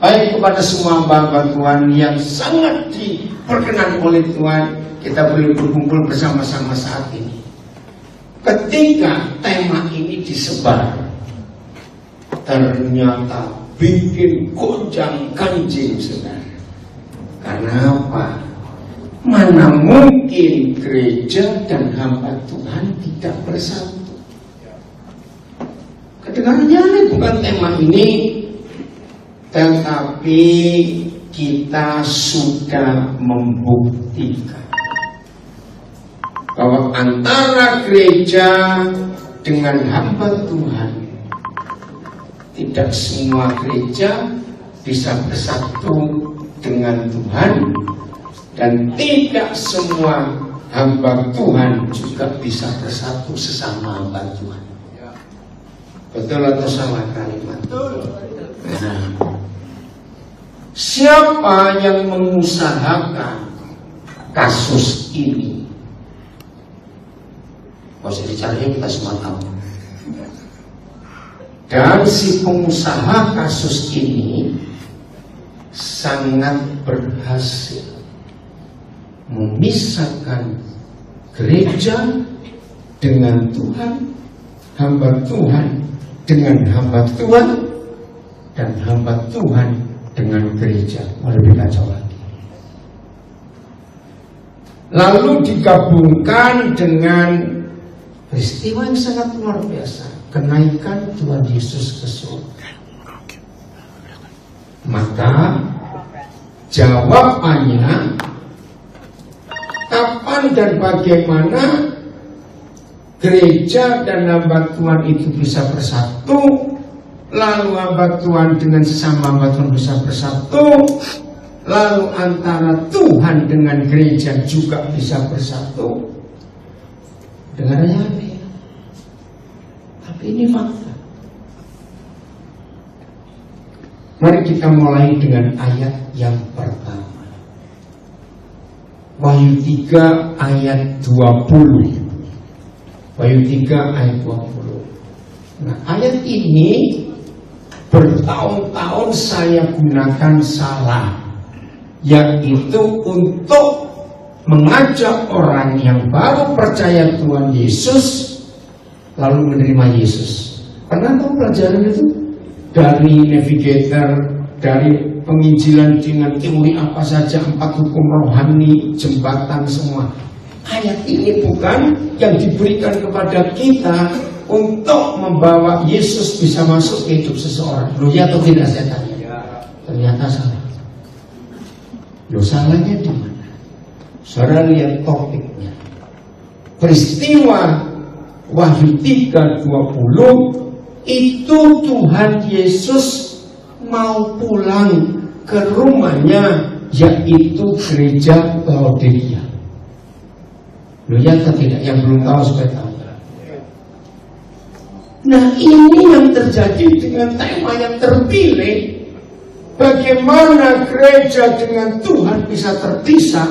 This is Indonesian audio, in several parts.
Baik kepada semua hamba Tuhan yang sangat diperkenan oleh Tuhan, kita boleh berkumpul bersama-sama saat ini. Ketika tema ini disebar, ternyata bikin gonjang ganjing, saudara. Karena apa? Mana mungkin gereja dan hamba Tuhan tidak bersatu? Kedengarannya bukan tema ini, tetapi kita sudah membuktikan bahwa antara gereja dengan hamba Tuhan, tidak semua gereja bisa bersatu dengan Tuhan, dan tidak semua hamba Tuhan juga bisa bersatu sesama hamba Tuhan. Betul atau salah kalimat? Nah, siapa yang mengusahakan kasus ini? Kalau saya dicari, kita semua tahu. Dan si pengusaha kasus ini sangat berhasil memisahkan gereja dengan Tuhan, hamba Tuhan dengan hamba Tuhan, dan hamba Tuhan dengan gereja. Lebih kacau lagi. Lalu digabungkan dengan peristiwa yang sangat luar biasa, kenaikan Tuhan Yesus ke surga. Maka jawabannya, kapan dan bagaimana gereja dan hamba Tuhan itu bisa bersatu, lalu hamba Tuhan dengan sesama hamba Tuhan bisa bersatu, lalu antara Tuhan dengan gereja juga bisa bersatu. Dengarnya apa ya? Tapi ini fakta. Mari kita mulai dengan ayat yang pertama. Wahyu 3 ayat 20. Wahyu 3 ayat 20. Nah, ayat ini bertahun-tahun saya gunakan salah, yaitu untuk mengajak orang yang baru percaya Tuhan Yesus lalu menerima Yesus. Pernah tahu pelajaran itu? Dari navigator, dari penginjilan dengan teori apa saja, 4 hukum rohani, jembatan, semua. Ayat ini bukan yang diberikan kepada kita untuk membawa Yesus bisa masuk ke hidup seseorang. Loh, ya atau tidak saya tanya? Ternyata salah. Loh, salahnya di mana? Saudara lihat topiknya. Peristiwa Wahyu 3:20 itu Tuhan Yesus mau pulang ke rumahnya, yaitu gereja Laodikia. Loh, ya atau tidak? Yang belum tahu supaya tahu. Nah, ini yang terjadi dengan tema yang terpilih. Bagaimana gereja dengan Tuhan bisa terpisah?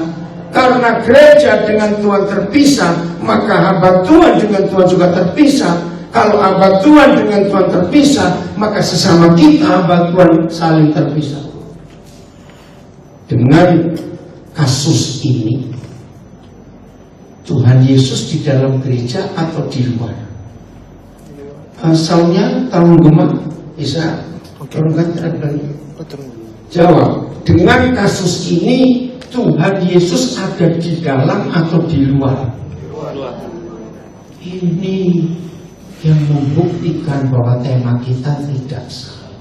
Karena gereja dengan Tuhan terpisah, maka hamba Tuhan dengan Tuhan juga terpisah. Kalau hamba Tuhan dengan Tuhan terpisah, maka sesama kita hamba Tuhan saling terpisah. Dengan kasus ini, Tuhan Yesus di dalam gereja atau di luar? Asalnya tahun gemah bisa jawab. Dengan kasus ini Tuhan Yesus ada di dalam atau di luar? Ini yang membuktikan bahwa tema kita tidak salah.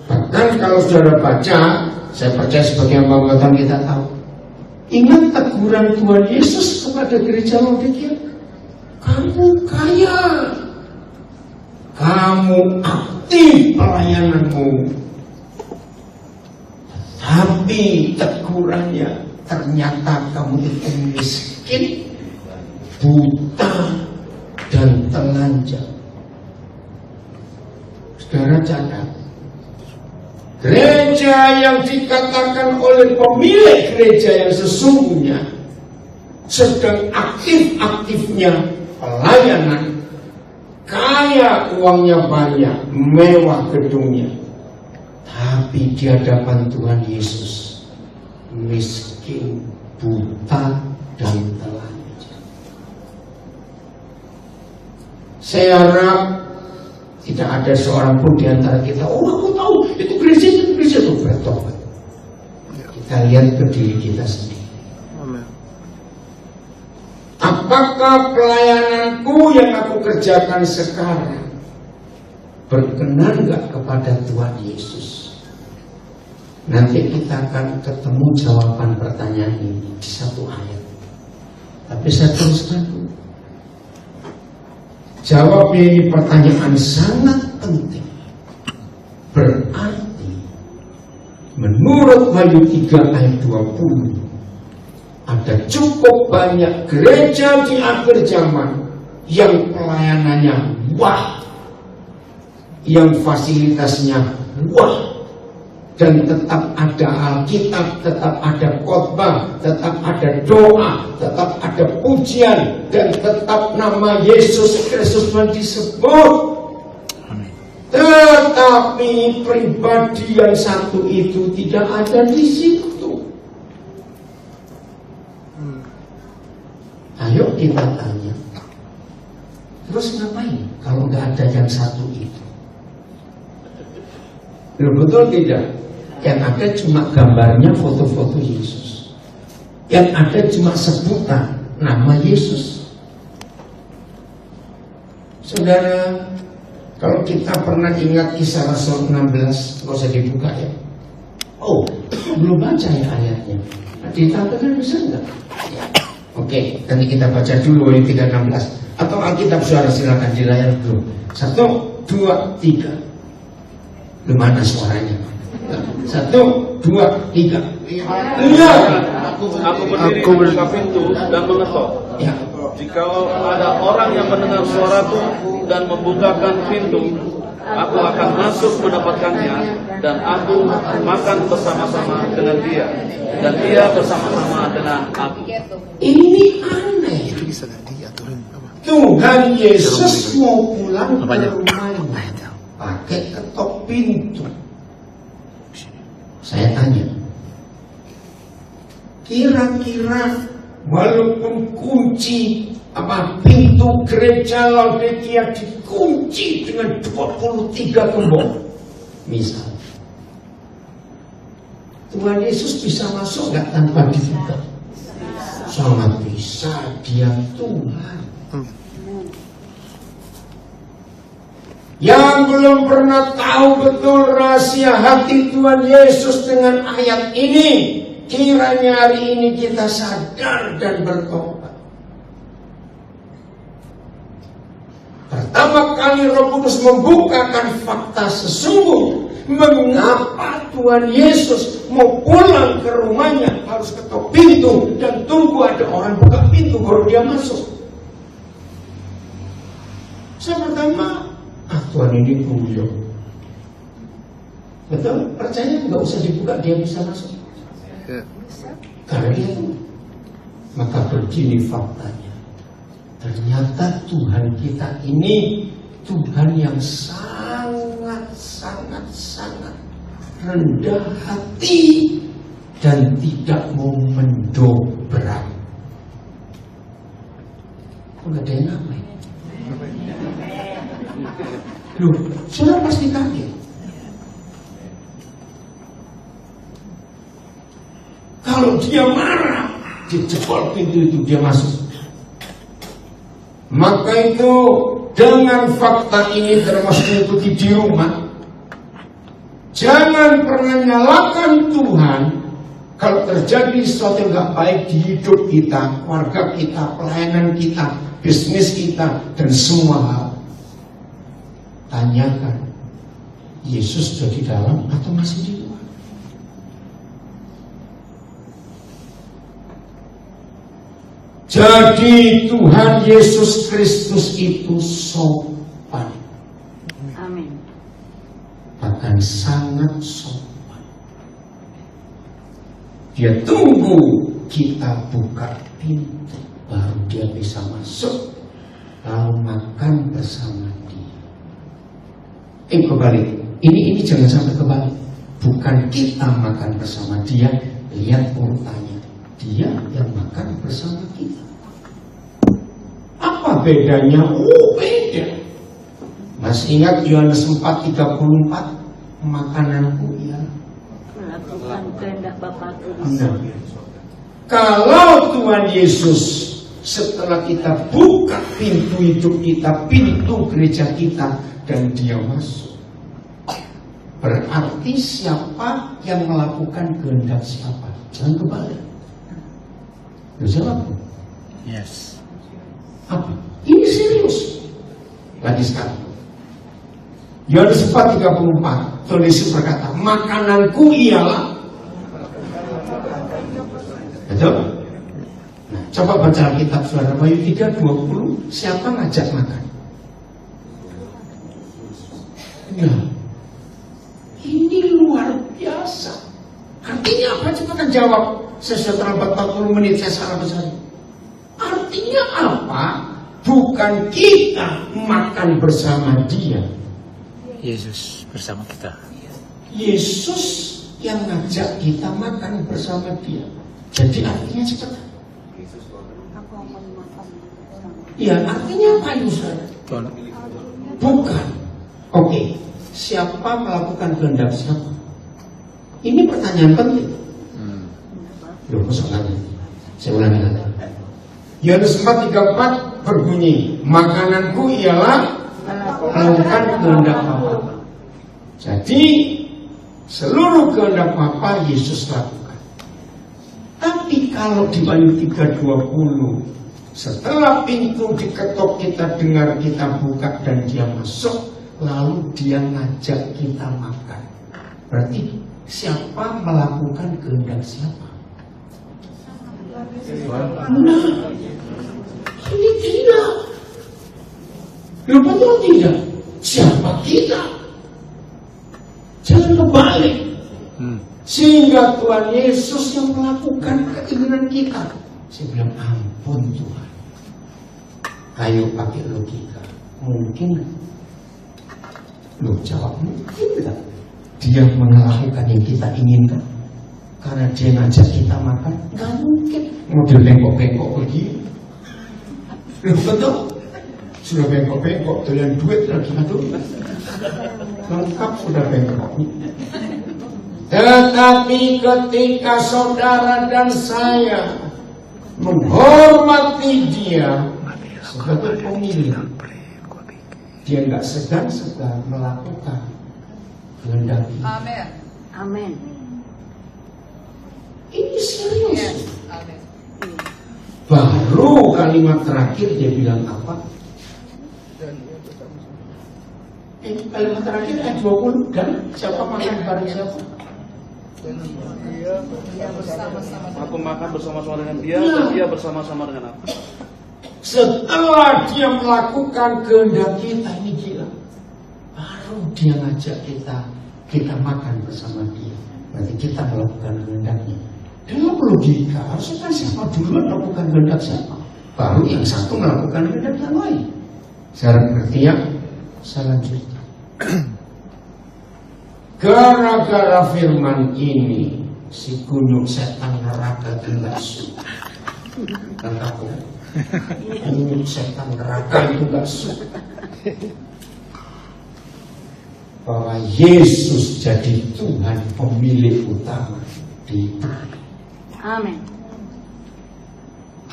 Bahkan kalau saudara baca, saya percaya sebagai hamba Tuhan kita tahu. Ingat teguran Tuhan Yesus kepada gereja Laodikia. Kamu kaya, kamu aktif pelayananmu, tapi tegurannya ternyata kamu itu miskin, buta, dan telanjang. Saudara catat, gereja yang dikatakan oleh pemilik gereja yang sesungguhnya sedang aktif-aktifnya pelayanan, kaya, uangnya banyak, mewah gedungnya, Tapi di hadapan Tuhan Yesus, miskin, buta, dan telanjang. Saya harap tidak ada seorang pun di antara kita, oh aku tahu, itu gereja itu bertobat. Kita lihat ke diri kita sendiri. Apakah pelayananku yang aku kerjakan sekarang berkenan gak kepada Tuhan Yesus? Nanti kita akan ketemu jawaban pertanyaan ini di satu ayat. Tapi saya teruskan dulu. Jawabnya ini pertanyaan sangat penting. Berarti menurut Wahyu 3 ayat 20, ada cukup banyak gereja di akhir zaman yang pelayanannya wah, yang fasilitasnya wah, dan tetap ada Alkitab, tetap ada khotbah, tetap ada doa, tetap ada pujian, dan tetap nama Yesus Kristus disebut. Tetapi pribadi yang satu itu tidak ada di situ. Ayo kita tanya, terus ngapain kalau nggak ada yang satu itu? Betul tidak? Yang ada cuma gambarnya, foto-foto Yesus. Yang ada cuma sebutan nama Yesus. Saudara, kalau kita pernah ingat kisah Rasul 16, nggak usah dibuka ya. Oh, belum baca ya ayatnya. Ditampilkan bisa nggak? Ya. Oke, nanti kita baca dulu Wahyu 3:16. Atau Alkitab suara silakan di layar dulu. 1, 2, 3. Gimana suaranya? 1, 2, 3. Iya. Aku berdiri di buka pintu dan mengetok. Ya. Jikalau ada orang yang mendengar suaraku dan membukakan pintu, aku akan masuk mendapatkannya dan aku makan bersama-sama dengan dia dan dia bersama-sama dengan aku. Ini aneh. Tuhan Yesus mau pulang ke rumahnya pakai ketok pintu. Saya tanya, kira-kira walaupun kunci pintu gereja Laodikia dikunci dengan 23 gembok, misal, Tuhan Yesus bisa masuk nggak tanpa dibuka? Sangat bisa, Dia Tuhan. Yang belum pernah tahu betul rahasia hati Tuhan Yesus dengan ayat ini, kiranya hari ini kita sadar dan bertobat. Pertama kali Roh Kudus membukakan fakta sesungguhnya, mengapa Tuhan Yesus mau pulang ke rumahnya harus ketok pintu dan tunggu ada orang buka pintu baru dia masuk. Saya pertama, Tuhan ini guyon. Betul? Percaya nggak usah dibuka dia bisa masuk. Karena dia Tuhan. Maka begini faktanya. Ternyata Tuhan kita ini Tuhan yang sangat rendah hati dan tidak mau mendobrak. Kok nggak ada yang ngapain? Loh, sudah pasti kaget. Kalau dia marah, dia jebol pintu itu, dia masuk. Maka itu dengan fakta ini termasuk ikuti di rumah. Jangan pernah nyalakan Tuhan kalau terjadi sesuatu yang gak baik di hidup kita, keluarga kita, pelayanan kita, bisnis kita, dan semua hal. Tanyakan, Yesus sudah di dalam atau masih di luar? Jadi Tuhan Yesus Kristus itu sopan. Amin. Bahkan sangat sopan. Dia tunggu kita buka pintu, baru dia bisa masuk, lalu makan bersama dia. Kebalik. Ini jangan sampai kebalik. bukan kita makan bersama dia. Lihat urutannya, dia yang makan bersama kita. Apa bedanya? Oh, beda. Masih ingat Yohanes 4:34? Makananku ialah Melakukan kehendak Bapakku. Nah, kalau Tuhan Yesus setelah kita buka pintu hidup kita, pintu gereja kita, dan dia masuk, berarti siapa yang melakukan kehendak siapa? Jangan kebalik. Jawab. Yes. Apa? Ini serius. Lagi sekarang. Yohanes 4:34, Tuhan Yesus berkata, makananku ialah. Betul? Nah, coba baca Alkitab saudara, Wahyu 3:20, siapa ngajak makan? Nah, ini luar biasa. Artinya apa? Coba jawab. Setelah 40 menit saya salah besar. Artinya apa? Bukan kita makan bersama dia. Yesus bersama kita. Yesus yang ngajak kita makan bersama dia. Jadi artinya seperti ya, artinya apa itu saudara? Bukan. Oke. Siapa melakukan kehendak siapa? Ini pertanyaan penting. Loh, masalahnya. Saya ulangi lagi. Yohanes 4:34 berbunyi, makananku ialah melakukan kehendak Bapa. Jadi seluruh kehendak Bapa Yesus lakukan. Tapi kalau di Wahyu 3:20, setelah pintu diketok kita dengar, kita buka dan dia masuk, lalu dia ngajak kita makan. Berarti siapa melakukan kehendak siapa? Nah, ini tidak. Ya betul tidak? Siapa kita? Jangan kebalik. Sehingga Tuhan Yesus yang melakukan keinginan kita. Saya bilang, ampun Tuhan. Ayo pakai logika. Mungkin lu jawab, mungkin tidak. Dia melakukan yang kita inginkan karena dia ngajak kita makan. Gak mungkin. Model bengkok-bengkok begini. Betul. Sudah bengkok-bengkok, doyan duit lagi, aduh, lengkap sudah bengkok. Tetapi ketika saudara dan saya menghormati dia sebagai pemilik, dia nggak segan-segan melakukan kehendak dia. Amin. Amin. Ini serius. Yes. Amin. Baru kalimat terakhir dia bilang apa? Kalimat terakhir ayat 20, dan siapa makan bareng siapa? Dia bersama-sama. Aku makan bersama-sama dengan dia dan dia bersama-sama dengan aku. Setelah dia melakukan kehendak kita, ini gila. Baru dia ngajak kita makan bersama dia. Berarti kita melakukan kehendaknya. Dalam logika, harusnya kan siapa duluan melakukan kehendak siapa? Baru yang satu melakukan kehendak yang lain. Sekarang ngerti ya? Selanjutnya. Gara-gara firman ini, si kunyuk setan neraka tidak suka. Lengkap ya? Kunyuk setan neraka itu gak suka. Bahwa Yesus jadi Tuhan pemilik utama di hidup. Amin.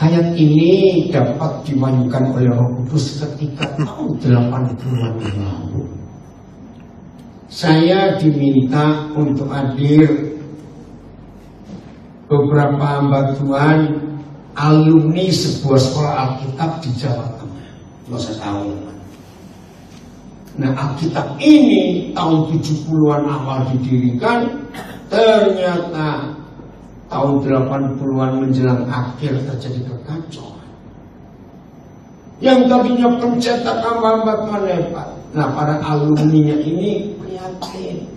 Ayat ini dapat dimajukan oleh Roh Kudus ketika tahun 80-an yang lalu. Saya diminta untuk hadir beberapa hamba Tuhan alumni sebuah sekolah Alkitab di Jawa Tengah. Nggak usah tahu. Nah, Alkitab ini tahun 70-an awal didirikan, ternyata tahun 80-an menjelang akhir terjadi kekacauan. Yang tadinya pencetak hamba-hamba Tuhan hebat. Nah, para alumninya ini prihatin.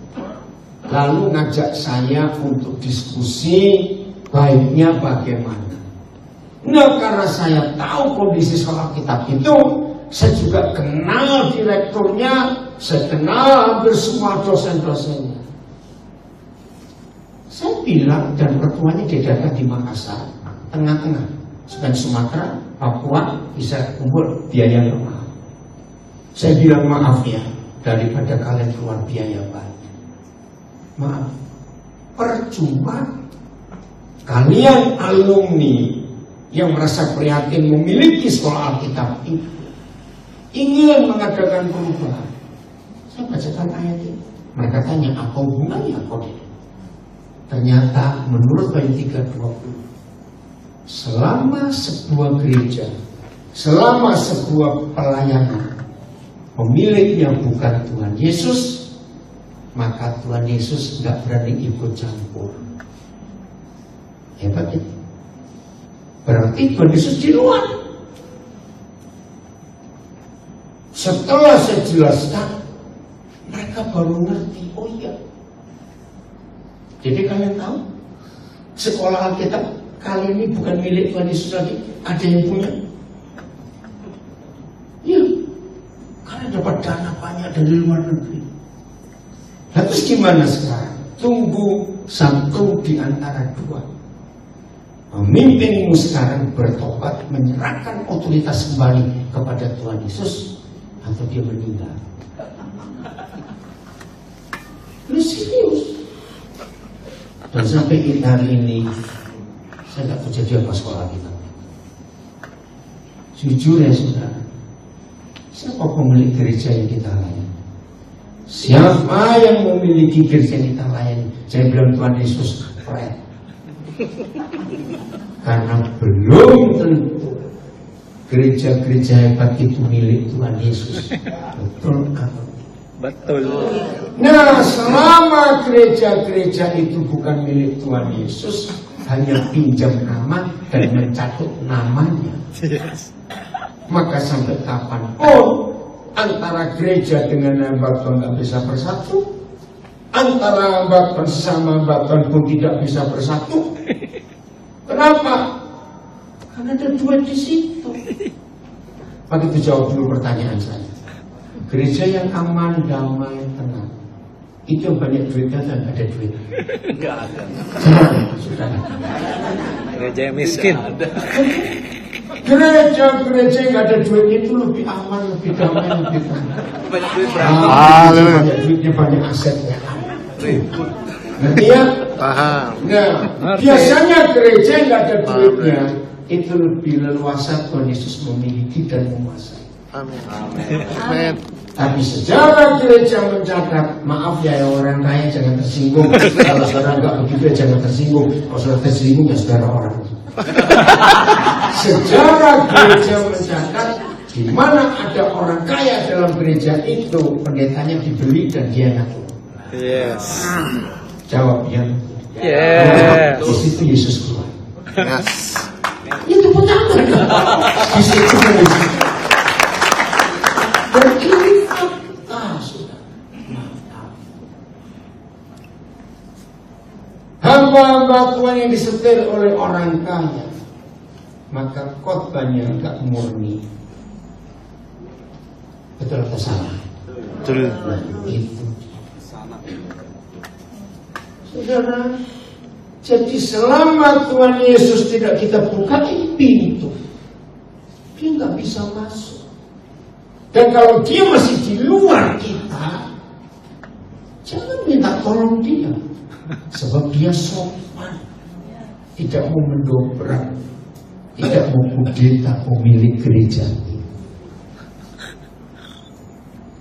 Lalu ngajak saya untuk diskusi baiknya bagaimana. Nah, karena saya tahu kondisi sekolah Alkitab itu, saya juga kenal direkturnya, saya kenal hampir semua dosen-dosennya. bilang, dan mertuanya diadakan di Makassar, tengah-tengah, sepanjang Sumatera, Papua, bisa kumpul biaya yang mahal. Saya bilang maaf ya, daripada kalian keluar biaya banyak. Maaf, percuma kalian alumni yang merasa prihatin memiliki sekolah Alkitab itu ingin mengadakan perubahan. Saya bacakan ayat ini. Mereka tanya, apa hubungannya kok? Ternyata menurut ayat 3:20, selama sebuah gereja, selama sebuah pelayanan pemiliknya bukan Tuhan Yesus, maka Tuhan Yesus nggak berani ikut campur. Hebat itu. Berarti Tuhan Yesus di luar. Setelah saya jelaskan, mereka baru ngerti. Oh iya. Jadi kalian tahu, sekolah Alkitab kali ini bukan milik Tuhan Yesus lagi, ada yang punya. Iya. Karena dapat dana banyak dari luar negeri. Nah, terus gimana sekarang? Tunggu satu di antara dua. Pemimpinmu sekarang bertobat, menyerahkan otoritas kembali kepada Tuhan Yesus, atau dia meninggal. Lu serius? Dan sampai hari ini saya tak terjadi apa sekolah kita. Jujur ya saudara, siapa pemilik gereja yang kita layani? Siapa yang memiliki gereja yang kita layani? Saya bilang Tuhan Yesus keren. Karena belum tentu gereja-gereja hebat itu milik Tuhan Yesus. Betul apa? Betul. Nah, selama gereja-gereja itu bukan milik Tuhan Yesus, hanya pinjam nama dan mencatut namanya, maka sampai kapanpun antara gereja dengan hamba Tuhan tidak bisa bersatu, antara hamba Tuhan sesama hamba Tuhan pun tidak bisa bersatu. Kenapa? Karena ada duit di situ. Maka itu jawab dulu pertanyaan saya. Gereja yang aman, damai, tenang, itu yang banyak duitnya dan ada duit? Enggak ada. Sudah. Gereja yang miskin. Gereja yang ada duit itu lebih aman, lebih damai, lebih tenang. Banyak duit Banyak duitnya, banyak asetnya. Ngerti ya? Paham. Nah, biasanya gereja yang nggak ada duitnya itu lebih leluasa Tuhan Yesus memiliki dan menguasai. Amin. Tapi sejarah gereja mencatat, maaf ya orang kaya jangan tersinggung. Kalau saudara nggak begitu jangan tersinggung. Kalau saudara tersinggung ya saudara orang. Sejarah gereja mencatat, di mana ada orang kaya dalam gereja itu, pendetanya dibeli dan dia ngatur. Yes. Jawab ya. Yes. Di situ Yesus keluar. Yes. Itu pertama. Di situ Yesus. Dan ini fakta sudah. Hamba-hamba Tuhan yang disetir oleh orang kaya, maka khotbahnya enggak murni. Betul atau salah? Betul. Itu. Saudara, jadi selama Tuhan Yesus tidak kita bukain pintu, dia nggak bisa masuk. Dan kalau dia masih di luar kita, jangan minta tolong dia, sebab dia sopan, tidak mau mendobrak, tidak mau kudeta pemilik gereja.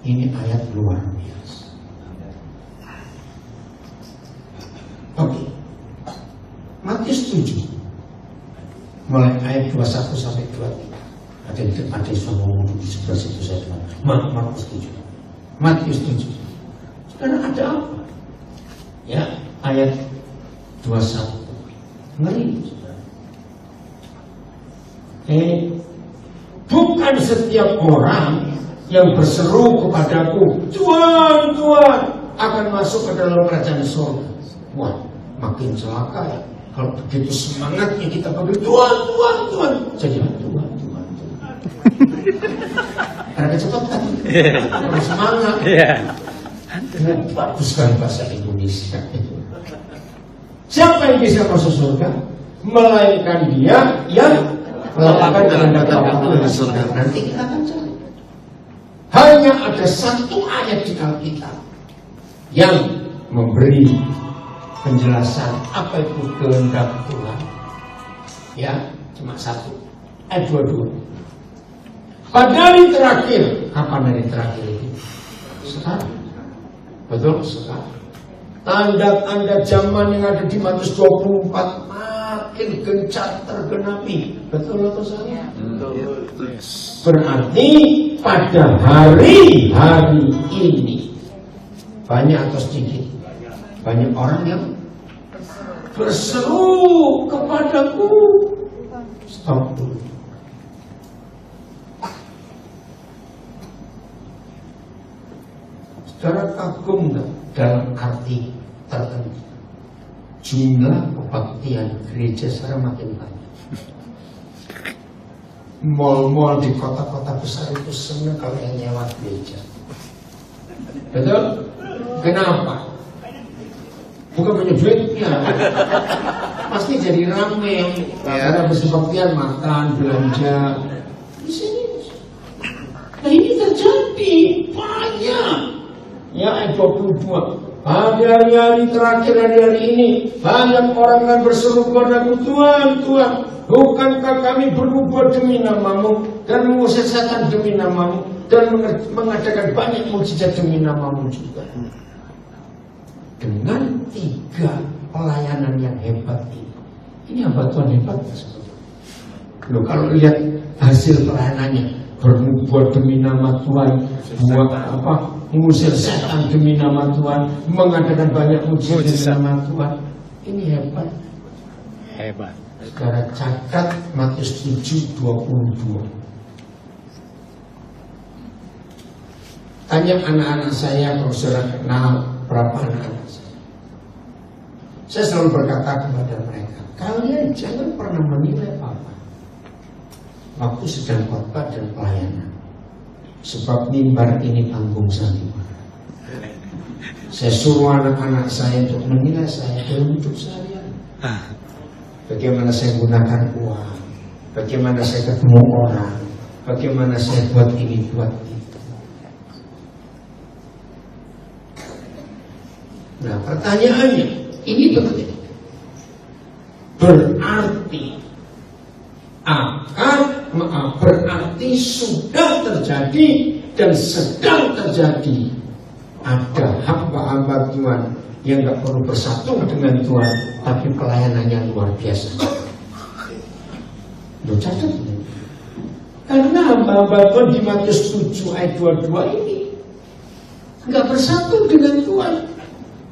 Ini ayat luar biasa. Oke, Matius 7 mulai ayat 21 sampai 23. Ada yang ngomong di sebelah situ saya dengar. Matius 7. Matius 7. Sekarang ada apa? Ya, ayat 21. Ngeri. Bukan setiap orang yang berseru kepadaku, Tuhan, Tuhan, akan masuk ke dalam kerajaan surga. Wah, makin celaka ya. Kalau begitu semangatnya kita panggil Tuhan, Tuhan, Tuhan, jadi Tuhan, Tuhan, Tuhan. Karena kecepatan, kalau semangat. Bagus kan bahasa Indonesia itu. Siapa yang bisa masuk surga? Melainkan dia yang melakukan tanda-tanda di surga. Nanti kita akan cari. Hanya ada satu ayat di Alkitab yang memberi penjelasan apa itu kehendak Tuhan. Ya, cuma satu. Ayat 22. Pada hari terakhir, kapan hari terakhir ini? Sekarang. Betul, sekarang. Tanda-tanda zaman yang ada di Matius 24 makin gencar tergenapi. Betul atau salah? Berarti pada hari-hari ini banyak atau sedikit? Banyak orang yang berseru kepadaku. Stop dulu. Saudara kagum nggak dalam arti tertentu? Jumlah kebaktian gereja sekarang makin banyak. Mal-mal di kota-kota besar itu senang kalau yang nyewa gereja. Betul? Kenapa? Bukan punya duitnya. Pasti jadi rame. Karena habis kebaktian makan, belanja. Di sini. Nah ini terjadi banyak. Ya ayat 22. Pada hari-hari terakhir hari-hari ini banyak orang yang berseru kepadaku, Tuhan, Tuhan, bukankah kami bernubuat demi namamu dan mengusir setan demi namamu dan mengadakan banyak mukjizat demi namamu juga. Dengan 3 pelayanan yang hebat ini apa Tuhan hebat? Loh, kalau lihat hasil pelayanannya, bernubuat demi nama Tuhan, buat apa? Mengusir setan demi nama Tuhan, mengadakan banyak mujizat demi nama Tuhan. Ini hebat. Hebat. Sekarang catat Matius 7:22. Tanya anak-anak saya, kalau saudara kenal berapa anak-anak saya. Saya selalu berkata kepada mereka, kalian jangan pernah menilai apa waktu sedang khotbah dan pelayanan. Sebab mimbar ini panggung sandiwara. Saya suruh anak-anak saya untuk menilai saya dalam hidup sehari-hari. Bagaimana saya gunakan uang, bagaimana saya ketemu orang, bagaimana saya buat ini, buat itu. Nah pertanyaannya, ini penting. Berarti sudah terjadi dan sedang terjadi. Ada hamba-hamba Tuhan yang gak perlu bersatu dengan Tuhan, tapi pelayanannya luar biasa. Loh, catat. Karena hamba-hamba Tuhan di Matius 7 ayat 22 ini gak bersatu dengan Tuhan.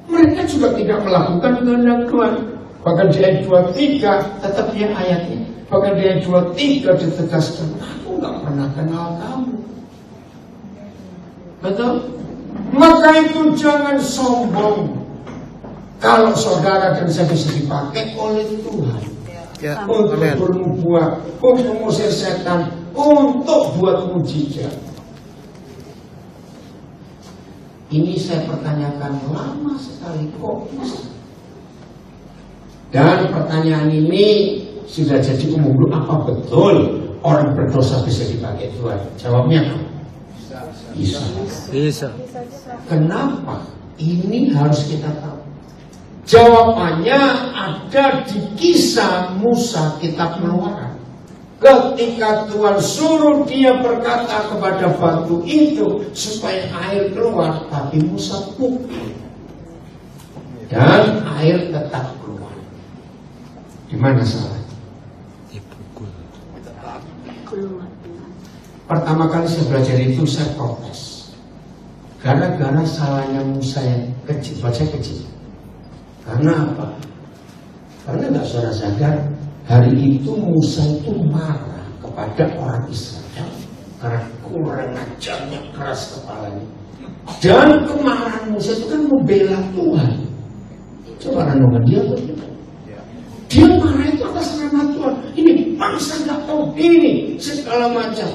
Mereka juga tidak melakukan kehendak Tuhan. Bahkan di ayat 23 tetap yang ayatnya. Bahkan di ayat 23 ditegaskan, aku gak pernah kenal kamu. Betul? Maka itu jangan sombong. Kalau saudara dan saya bisa dipakai oleh Tuhan untuk bernubuat, untuk mengusir setan, untuk buat mujizat. Ini saya pertanyakan lama sekali kok bisa. Dan pertanyaan ini sudah jadi umum. Apa betul orang berdosa bisa dipakai Tuhan? Jawabnya bisa. Bisa. Kenapa? Ini harus kita tahu. Jawabannya ada di kisah Musa kitab Keluaran. Ketika Tuhan suruh dia berkata kepada batu itu supaya air keluar, tapi Musa pukul dan air tetap keluar. Di mana salahnya? Pertama kali saya belajar itu saya protes. Gara-gara salahnya Musa yang kecil, baca kecil. Karena apa? Karena nggak saudara sadar, hari itu Musa itu marah kepada orang Israel karena kurang ajarnya, keras kepalanya. Dan kemarahan Musa itu kan membela Tuhan. Coba renungkan dia tuh. Dia marah itu atas nama Tuhan. Ini bangsa nggak tahu ini segala macam.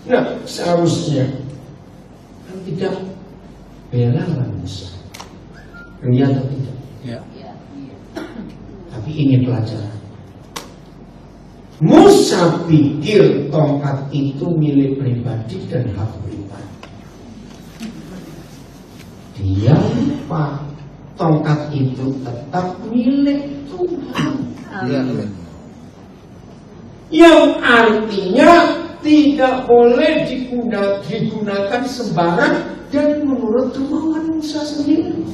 Nah seharusnya kan tidak bela Musa. Iya atau tidak? Ya. Tapi ini pelajaran. Musa pikir tongkat itu milik pribadi dan hak pribadi. Dia lupa tongkat itu tetap milik Tuhan. Yang artinya tidak boleh digunakan sembarang dan menurut kemauan Musa sendiri.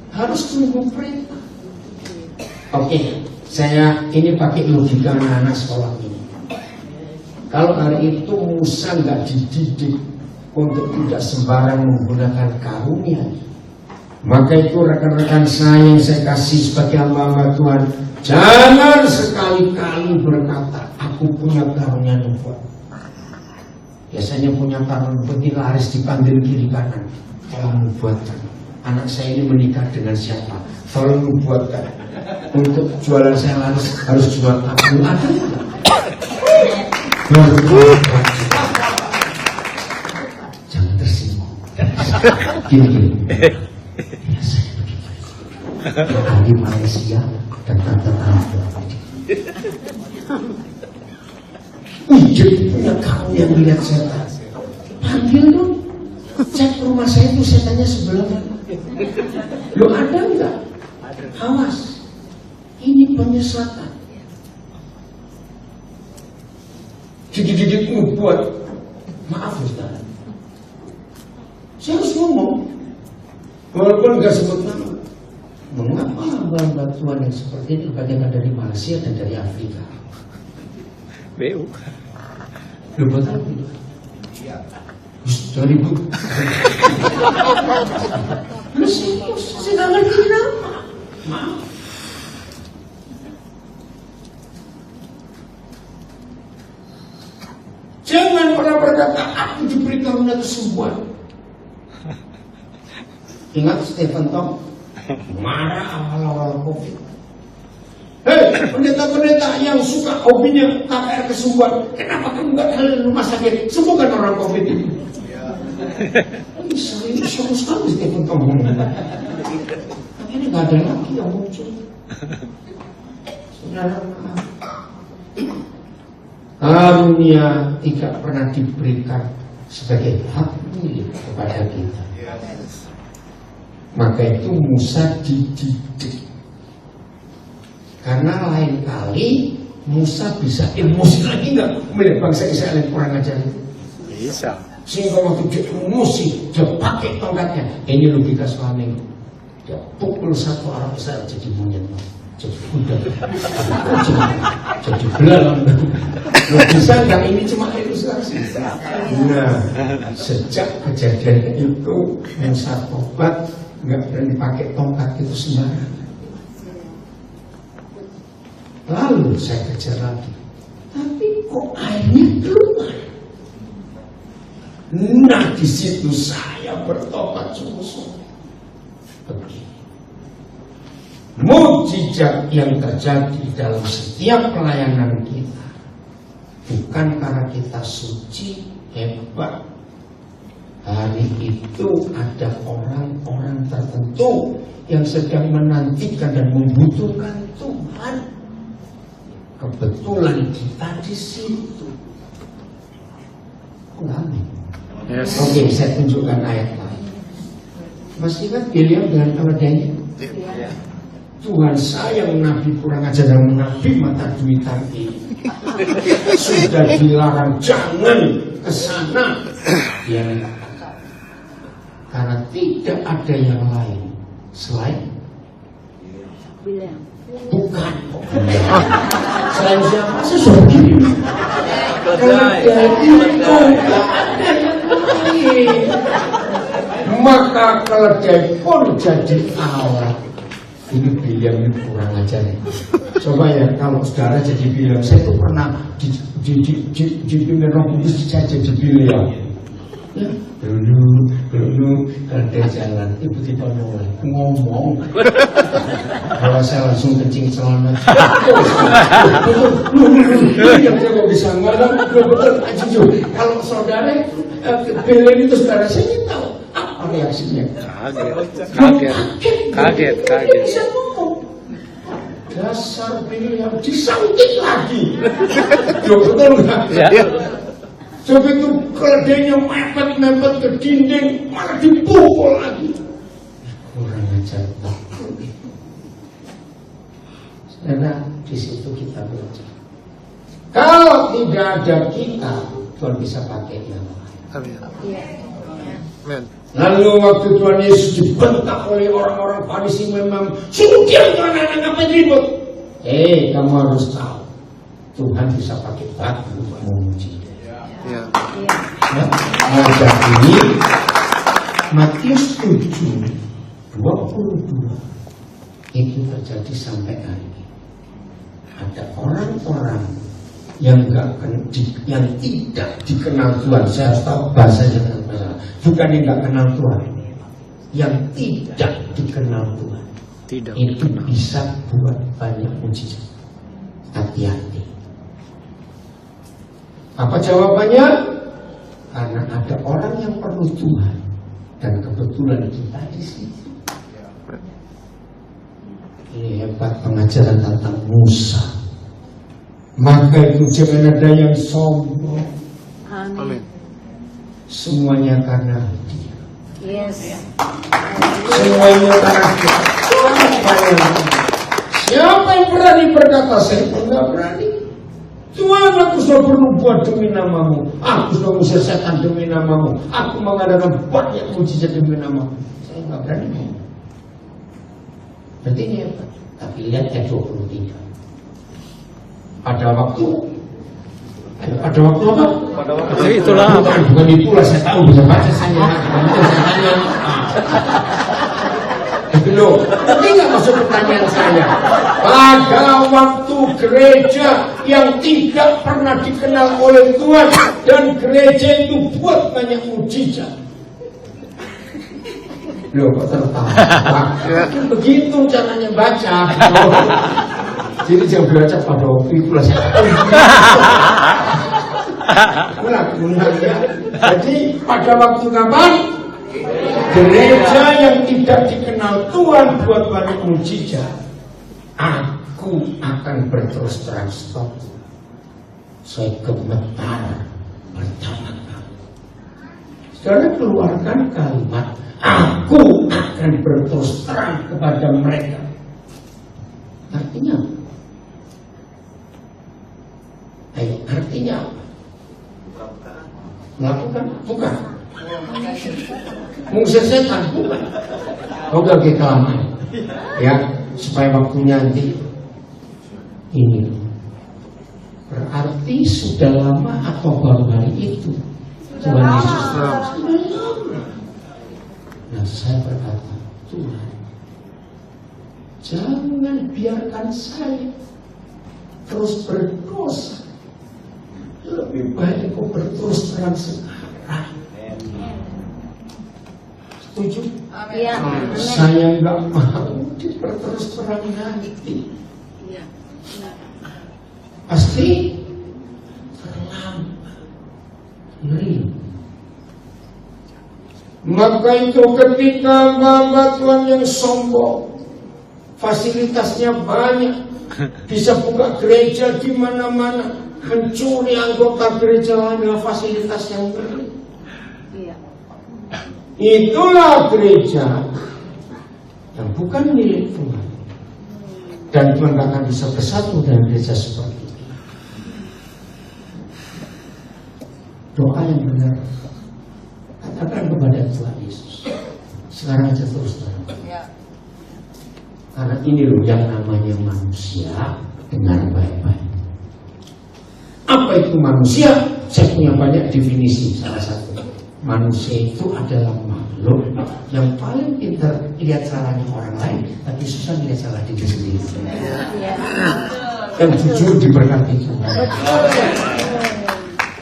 Harus tunggu perintah. Oke, saya ini pakai logika anak-anak sekolah ini. Kalau hari itu Musa nggak dididik untuk tidak sembarang menggunakan karunia, maka itu rekan-rekan saya yang saya kasih sebagai hamba Tuhan, jangan sekali-kali berkata, aku punya karunia nubuat. Biasanya punya karunia nubuat ini laris dipanggil kiri kanan. Tolong nubuatkan, anak saya ini menikah dengan siapa? Tolong nubuatkan. Untuk jualan saya harus jual aku. Ada nggak? Jangan tersinggung. Gini. Biasanya begitu. Di Malaysia dan tante-tante. Jadi punya kamu yang melihat setan. Panggil dong. Cek rumah saya itu setannya sebelah mana. Lo ada nggak? Awas. Ini penyesatan. Didik buat. Maaf Ustaz. Saya harus ngomong. Walaupun nggak sebut nama. Mengapa hamba Tuhan yang seperti itu kadang dari Malaysia dan dari Afrika? BU. Lu buat apa? Dari bu. Lu serius? Saya nggak ngerti kenapa. Maaf. Jangan pernah berkata aku diberi karunia kesembuhan. Ingat Stephen Tong marah awal-awal COVID. Hei, pendeta-pendeta yang suka hobinya KPR kesembuhan, kenapa kamu nggak ke rumah sakit sembuhkan orang COVID itu? Ini serius sekali Stephen Tong ngomong. Tapi ini nggak ada lagi yang muncul. Saudara, karunia tidak pernah diberikan sebagai hak milik kepada kita. Maka itu Musa dididik. Karena lain kali Musa bisa emosi lagi nggak melihat bangsa Israel yang kurang ajar itu. Bisa. Sehingga waktu dia emosi, dia pakai tongkatnya. Ini logika suami. Dia pukul satu orang Israel jadi monyet. Jadi kuda, jadi belalang. Bisa nggak ini cuma ilustrasi? Nah, sejak kejadian itu Musa tobat, nggak berani pakai tongkat itu sembarangan. Lalu saya kejar lagi, tapi kok airnya keluar? Nah di situ saya bertobat sungguh-sungguh. Begini. Mukjizat yang terjadi dalam setiap pelayanan kita bukan karena kita suci, hebat. Hari itu ada orang-orang tertentu yang sedang menantikan dan membutuhkan Tuhan. Kebetulan kita di situ. Amin. Yes. Oke, saya tunjukkan ayat lain. Masih ingat Bileam dengan keledainya? Ya. Tuhan sayang Nabi kurang ajar dan Nabi mata duitan ini sudah dilarang jangan ke sana. Dia karena tidak ada yang lain selain Bileam. bukan selain siapa sih begini. Karena itu tidak ada yang lain. Maka keledai pun jadi alat. Ini Bileam ini kurang ajar ya. Coba ya kalau saudara jadi Bileam, saya tuh pernah dipimpin Roh Kudus saya jadi Bileam. Dulu keledai jalan, tiba-tiba mulai ngomong. Kalau saya langsung kencing celana. Yang saya kok bisa ngomong, kalau saudara Bileam itu saudara saya tahu. Apa reaksinya? Kaget. Dia bisa ngomong. Dasar Biliam disangkit lagi. Betul nggak? Ya. Coba itu keledainya mepet ke dinding, malah dipukul lagi. Kurang ajar takut. Karena di situ kita belajar. Kalau tidak ada kita, Tuhan bisa pakai yang lain. Amin. Amin. Lalu waktu Tuhan Yesus dibentak oleh orang-orang Farisi, memang suruh diam Tuhan, anak ngapain ribut? Kamu harus tahu, Tuhan bisa pakai batu memuji. Ya. Ayat ini Matius 7:22 itu terjadi sampai hari ini. Ada orang-orang yang tidak dikenal Tuhan. Saya tahu bahasanya dengan masalah. Bukan yang nggak kenal Tuhan, yang tidak dikenal Tuhan. Tidak Itu dikenal. bisa buat banyak mujizat. Hati-hati. Apa jawabannya? Karena ada orang yang perlu Tuhan dan kebetulan kita di sini. Ini hebat pengajaran tentang Musa. Maka itu jangan ada yang sombong. Amin. Semuanya karena Dia. Yes. Semuanya karena Dia. Siapa yang berani berkata saya tidak berani? Tuhan, aku sudah bernubuat demi namamu. Aku sudah mengusir setan demi namamu. Aku mengadakan banyak mujizat demi namamu. Saya tidak berani ngomong. Berarti ini apa? Tapi lihat ayat 23. Pada waktu apa? Pada waktu Itulah apa? Bukan itulah, saya tahu bisa baca saya. Belum. Ini nggak masuk pertanyaan saya. Pada waktu gereja yang tidak pernah dikenal oleh Tuhan dan gereja itu buat banyak mujizat. Loh, kok tertawa? Begitu caranya baca. Jadi jangan baca pada waktu itulah saya. Ulang ya. Jadi pada waktu kapan? Gereja yang tidak dikenal Tuhan buat banyak mujizat. Aku akan berterus terang stop. Saya gemetar bertanya-tanya. Sekarang keluarkan kalimat, aku akan berterus terang kepada mereka. Artinya, artinya apa? Melakukan? Bukan. Mengusir setan? Bukan. Oke, kelamaan. Ya, supaya waktunya nanti ini. Berarti sudah lama atau baru hari itu Tuhan Yesus? Nah, saya berkata, Tuhan, jangan biarkan saya terus berdosa. Lebih baik kau berterus terang sekarang. Setuju? Iya. Saya nggak mau berterus terang nanti. Pasti terlambat. Ngeri. Maka itu ketika hamba Tuhan yang sombong, fasilitasnya banyak, bisa buka gereja di mana-mana, mencuri anggota gereja dengan fasilitas yang ngeri. Iya. Itulah gereja yang bukan milik Tuhan. Dan Tuhan akan bisa bersatu dengan gereja seperti itu. Doa yang benar, katakan kepada Tuhan Yesus. Sekarang aja terus terang. Karena ini loh yang namanya manusia. Dengar baik-baik. Apa itu manusia? Saya punya banyak definisi. Salah satu, manusia itu adalah makhluk yang paling pintar lihat salahnya orang lain, tapi susah lihat salah diri sendiri. Dan jujur diberkati Tuhan.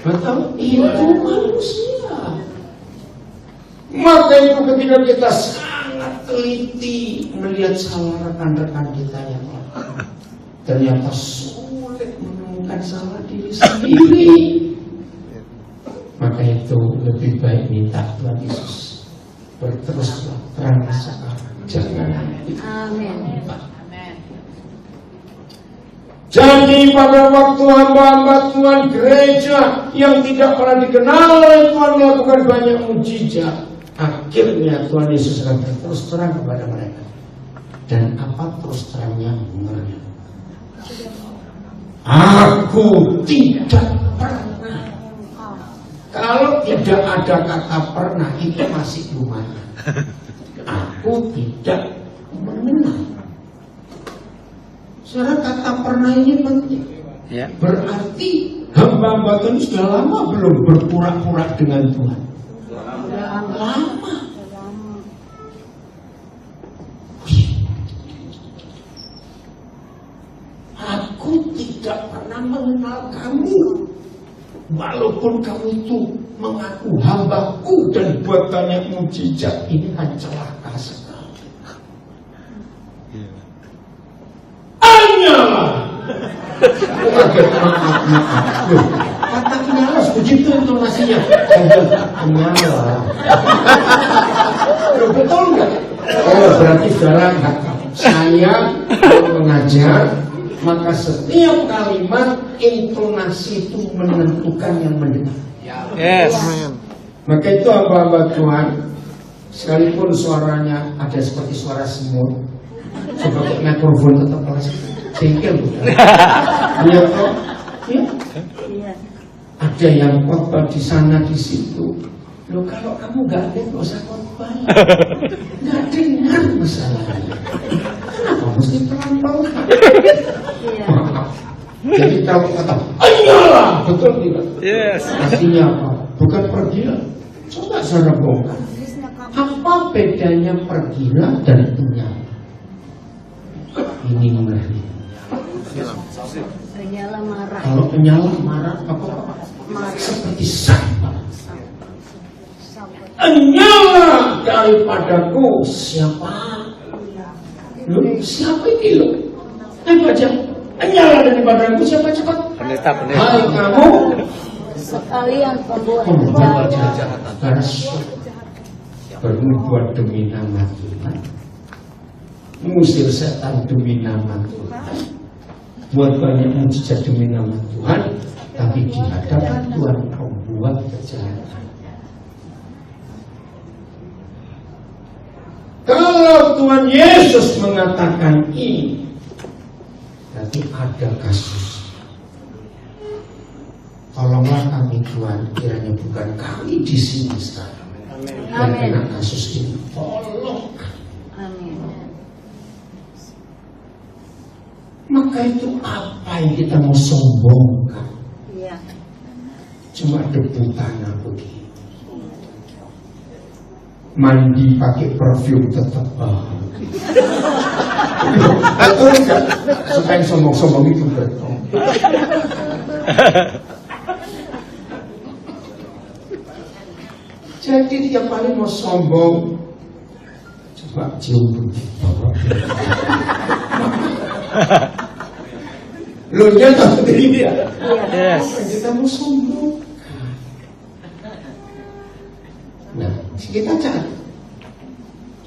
Betul, itu manusia. Maka itu ketika kita sangat teliti melihat salah rekan-rekan kita yang lain, ternyata sulit menemukan salah diri sendiri. Maka itu lebih baik minta Tuhan Yesus berterus terang sekarang. Jangan nanti. Amin. Jadi pada waktu hamba-hamba Tuhan gereja yang tidak pernah dikenal oleh Tuhan melakukan banyak mujizat, akhirnya Tuhan Yesus akan terus terang kepada mereka. Dan apa terus terangnya? Benar. Aku tidak pernah. Kalau tidak ada kata pernah itu masih lumayan. Aku tidak mengenal. Saudara, kata pernah ini penting. Ya. Berarti hamba-hamba Tuhan sudah lama belum berpura-pura dengan Tuhan. Lama. Aku tidak pernah mengenal kamu. Walaupun kamu itu mengaku hambaku dan buat banyak mujizat, ini kan celaka sekali. Anyalah. Maaf. Kata anyalah begitu intonasinya. Anyalah. Betul nggak? Oh, berarti saudara, saya mengajar, maka setiap kalimat intonasi itu menentukan yang mendengar. Yes. Maka itu hamba-hamba Tuhan, sekalipun suaranya ada seperti suara semut, coba pakai mikrofon tetap kelas tinggal, iya toh? Ya. Ada yang khotbah di sana di situ. Loh, kalau kamu nggak ada, nggak usah khotbah. Nggak dengar masalahnya. Kenapa mesti pelan-pelan? Jadi kalau kata ayolah, betul tidak? Yes. Artinya apa? Bukan pergilah. Coba saudara bongkar. Apa bedanya pergilah dan menyala? Ini ngeri. Menyala marah. Kalau menyala marah apa? Seperti sampah. Menyala daripadaku siapa? Loh, siapa ini loh? Baca. Menyala daripadaku siapa cepat? Pendeta. Hai kamu. Sekalian pembuat Kejahatan. Berbuat demi nama Tuhan, mengusir setan demi nama Tuhan, buat banyak mujizat demi nama Tuhan, tapi di hadapan Tuhan kau buat kejahatan. Kalau Tuhan Yesus mengatakan ini, berarti ada kasus. Tolonglah kami Tuhan, kiranya bukan kami di sini sekarang yang kena kasus ini. Tolong. Amin. Maka itu apa yang kita mau sombongkan? Iya. Cuma debu tanah begini. Mandi pakai perfume tetap bahagia. Betul enggak? Supaya sombong-sombong itu betul. Jadi tiap kali mau sombong, coba cium dulu. Loh, dia tahu diri dia. Yes. Kita mau sombong. Nah, kita cari.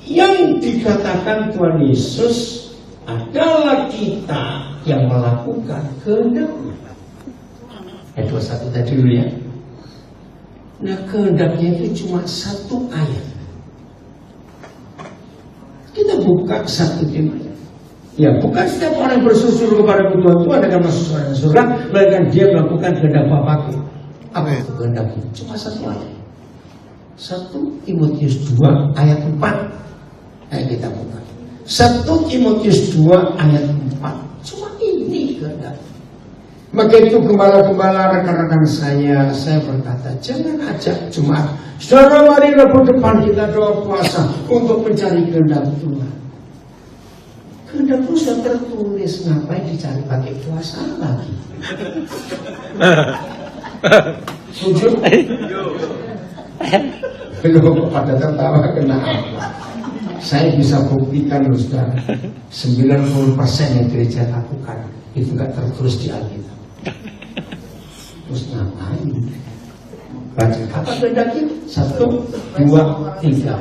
Yang dikatakan Tuhan Yesus adalah kita yang melakukan kehendak-Nya. Ayat 21 tadi dulu ya. Nah, kehendaknya itu cuma satu ayat. Kita buka satu ayat. Ya, bukan setiap orang bersusul kepada Tuhan akan masuk surga, melainkan dia melakukan kehendak Bapakku. Apa itu kehendaknya? Cuma satu ayat. 1 Timotius 2 ayat 4. Ayo kita buka. 1 Timotius 2 ayat 4. Cuma ini kehendak. Maka itu gembala-gembala rekan-rekan saya berkata, jangan ajak jemaat, saudara mari rebut depan kita doa puasa untuk mencari kehendak Tuhan. Kehendak Tuhan sudah tertulis, ngapain dicari pakai puasa lagi? Setuju? Belum pada tertawa kenapa? Saya bisa buktikan loh saudara, 90% yang gereja lakukan itu nggak tertulis di Alkitab. Terus ngapain? Baca apa kehendaknya? 1, 2, 3.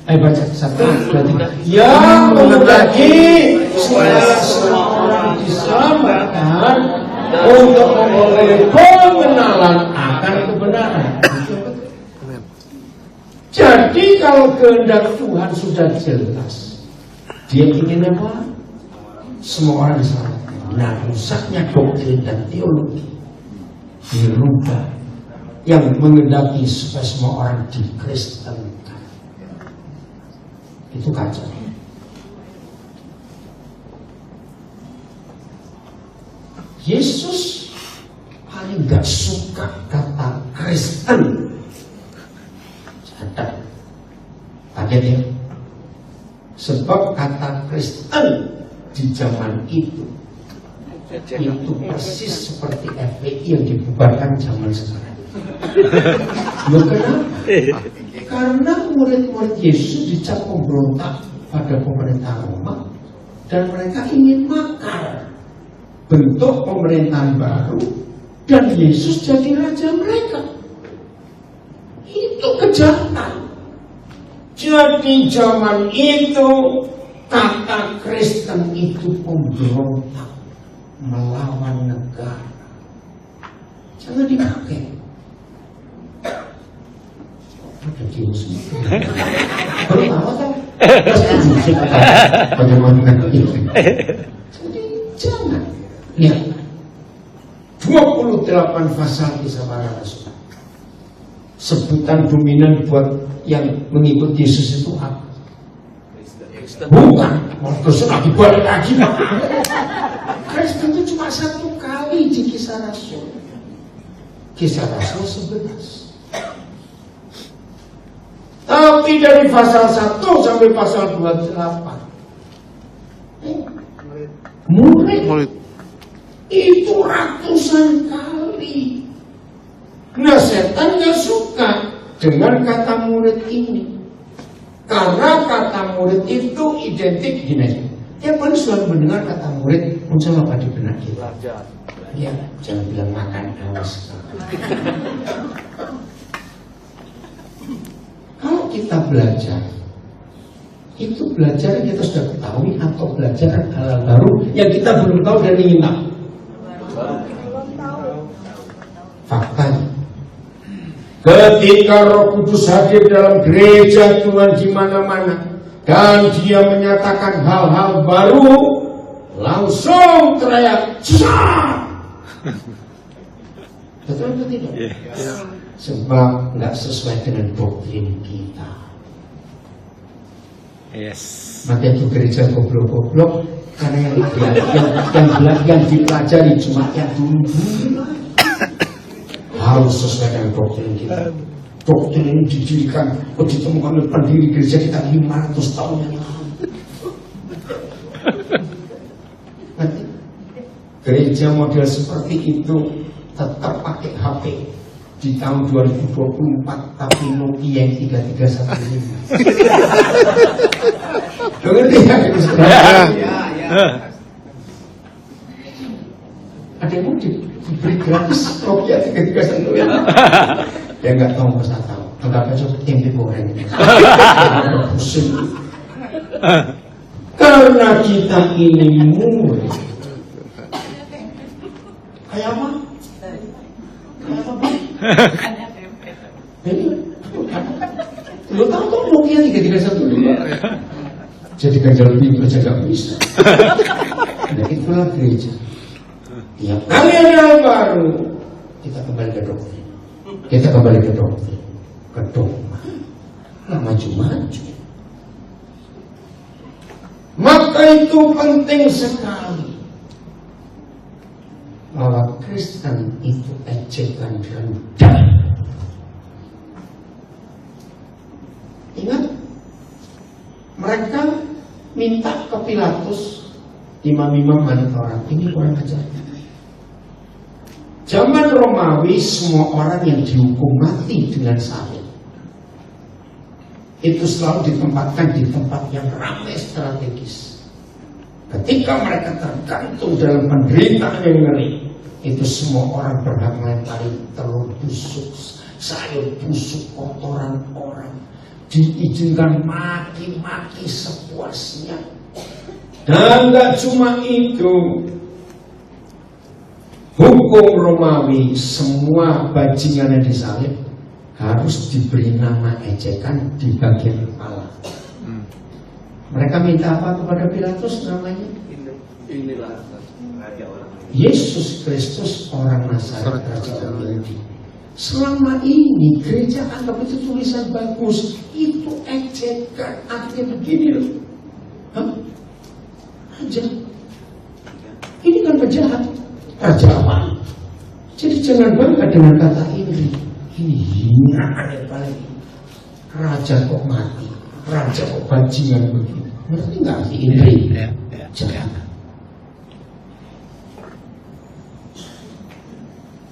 Ayo baca 1, 2, 3. Yang menghendaki supaya semua orang diselamatkan kalau kehendak Tuhan sudah jelas, Dia ingin apa? Semua orang diselamatkan. Nah, rusaknya doktrin dan teologi dirubah yang menghendaki supaya semua orang dikristenkan. Itu kacau. Yesus paling gak suka kata Kristen. Catat, kaget ya. Sebab kata Kristen di zaman itu persis seperti FPI yang dibubarkan zaman sekarang. Loh, kenapa? Karena murid-murid Yesus dicap pemberontak pada pemerintah Roma dan mereka ingin makar bentuk pemerintahan baru dan Yesus jadi raja mereka. Itu kejahatan. Jadi zaman itu kata Kristen itu pemberontak melawan negara. Jangan dipakai. Ada Yesus. Baru tahu kan? Bagaimana itu? Jadi jangan. Lihat, 28 pasal Kisah Para Rasul. Sebutan dominan buat yang mengikut Yesus itu apa? Bukan, Kristen lagi balik lagi. Kristen itu cuma satu kali di Kisah Rasul. Kisah Rasul 11. Tapi dari pasal 1 sampai pasal 28 murid itu ratusan kali. Nah, setan gak suka dengan kata murid ini, karena kata murid itu identik gini. Tiap kali selalu mendengar kata murid, muncul apa di benak kita? Ya, jangan bilang makan, awas. Kalau kita belajar, itu belajar yang kita sudah ketahui atau belajar hal baru yang kita belum tahu dan ingin tahu. Faktanya, ketika Roh Kudus hadir dalam gereja Tuhan di mana-mana dan Dia menyatakan hal-hal baru, langsung teriak, "Sesat!" Betul atau tidak? Sebab nggak sesuai dengan doktrin kita. Maka itu gereja goblok-goblok karena yang dipelajari cuma yang dulu. Harus sesuai dengan doktrin kita. Doktrin ini didirikan, ditemukan oleh pendiri gereja kita 500 tahun yang lalu. Nanti gereja model seperti itu tetap pakai HP di tahun 2024, tapi Nokia yang 3315. Dengar ya, ada yang mau diberi gratis Nokia 3315. Ya nggak tahu, masa tahu. Anggap aja tempe goreng. Pusing. Karena kita ini murid. Kayak apa? Kayak apa? Lo tahu kok Nokia 3315? Jadi ganjal lebih aja gak bisa. Nah, itulah gereja. Tiap kali ada hal baru, kita kembali ke doktrin. Kita kembali ke doktrin, ke dogma. Nah, maju-maju. Maka itu penting sekali bahwa Kristen itu ejekan rendah. Ingat, mereka minta ke Pilatus, imam-imam orang ini kurang ajar. Zaman Romawi semua orang yang dihukum mati dengan salib itu selalu ditempatkan di tempat yang ramai strategis. Ketika mereka tergantung dalam penderitaan yang ngeri, itu semua orang berhak melempari telur busuk, sayur busuk, kotoran orang. Diizinkan maki-maki sepuasnya. Dan gak cuma itu, hukum Romawi semua bajingan yang disalib harus diberi nama ejekan di bagian kepala. Mereka minta apa kepada Pilatus namanya? Inilah raja orang. Yesus Kristus orang Nazaret, raja orang Yahudi. Selama ini gereja anggap itu tulisan bagus, itu ejekan, artinya begini loh. Raja. Ini kan penjahat, raja apa? Jadi jangan bangga dengan kata ini. Ini hinaan yang paling. Raja kok mati, raja kok bajingan begini. Ngerti nggak sih ini? Jangan.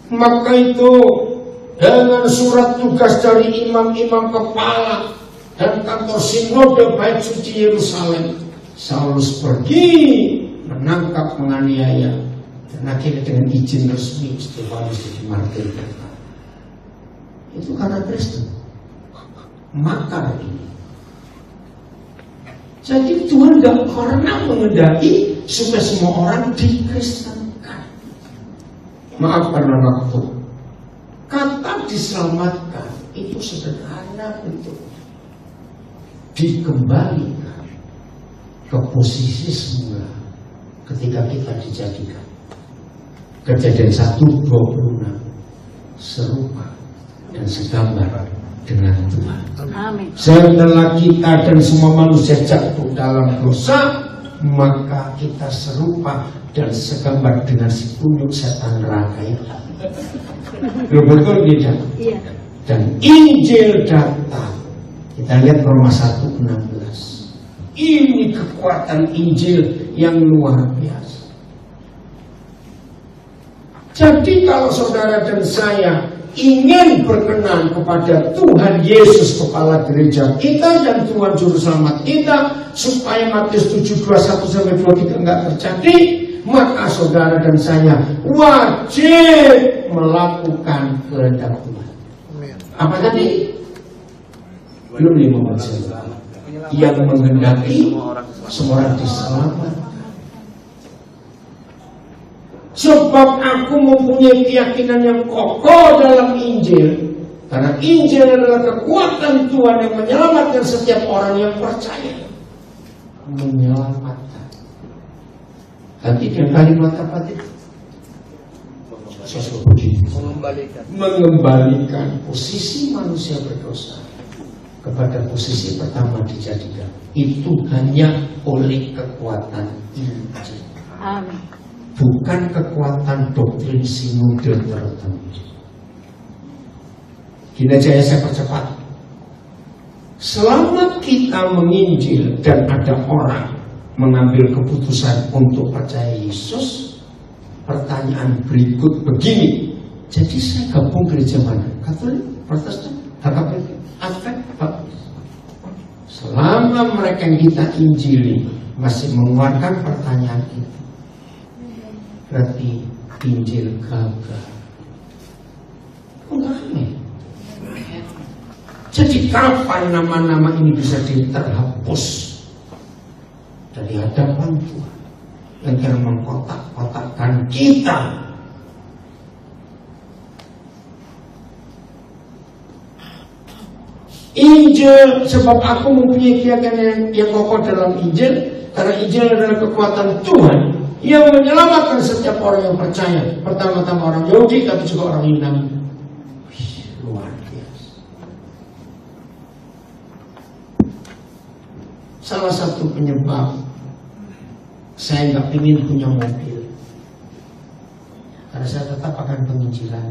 Maka itu dengan surat tugas dari imam-imam kepala dan kantor sinode Bait Suci Yerusalem, Saulus pergi menangkap, menganiaya, dan akhirnya dengan izin resmi Stefanus dimartirkan. Itu karena Kristen. Makar ini. Jadi Tuhan gak pernah mengendaki supaya semua orang dikristenkan. Maaf karena waktu. Kata diselamatkan itu sederhana untuk dikembalikan ke posisi semula ketika kita dijadikan. Kejadian 1:26 serupa dan segambar dengan Tuhan. Amin. Setelah kita dan semua manusia jatuh dalam dosa, maka kita serupa dan segambar dengan si kunyuk setan neraka itu. Betul tidak? Iya. Dan Injil datang. Kita lihat Roma 1:16. Ini kekuatan Injil yang luar biasa. Jadi kalau saudara dan saya ingin berkenan kepada Tuhan Yesus kepala gereja kita dan Tuhan Juru Selamat kita, supaya Matius 7:21-23 enggak terjadi, maka saudara dan saya wajib melakukan kehendak Tuhan. Apa tadi? Belum 5%. Yang menghendaki semua orang diselamatkan. Sebab aku mempunyai keyakinan yang kokoh dalam Injil. Karena Injil adalah kekuatan Tuhan yang menyelamatkan setiap orang yang percaya. Menyelamatkan. Nanti dia kalimat apa itu? Mengembalikan posisi manusia berdosa kepada posisi pertama dijadikan. Itu hanya oleh kekuatan Injil. Amin. Bukan kekuatan doktrin sinode tertentu. Gini aja ya, saya percepat. Selama kita menginjil dan ada orang mengambil keputusan untuk percaya Yesus, pertanyaan berikut begini. Jadi saya gabung gereja mana? Katolik, Protestan, HKBP, Advent, Baptis. Selama mereka yang kita injili masih mengeluarkan pertanyaan itu, berarti Injil gagal. Enggak aneh. Jadi kapan nama-nama ini bisa terhapus dari hadapan Tuhan yang akan mengkotak-kotakkan kita? Injil, sebab aku mempunyai keyakinan yang kokoh dalam Injil, karena Injil adalah kekuatan Tuhan yang menyelamatkan setiap orang yang percaya. Pertama-tama orang Yahudi, tapi juga orang Yunani. Luar biasa. Salah satu penyebab saya nggak ingin punya mobil, karena saya tetap akan penginjilan.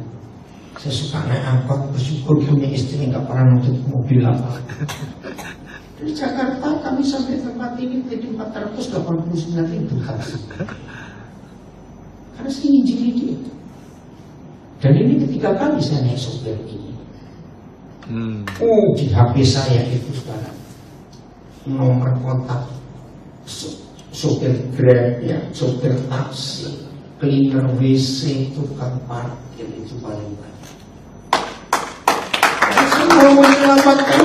Saya suka naik angkot, bersyukur punya istri nggak pernah nuntut mobil apa. Dari Jakarta kami sampai tempat ini jadi 489.000 kaki. Karena saya injili dia. Dan ini ketiga kali saya naik sopir ini. Di HP saya itu sekarang nomor kontak sopir Grab, ya, sopir taksi, cleaner WC, tukang parkir, itu paling banyak. Saya mau menyelamatkan.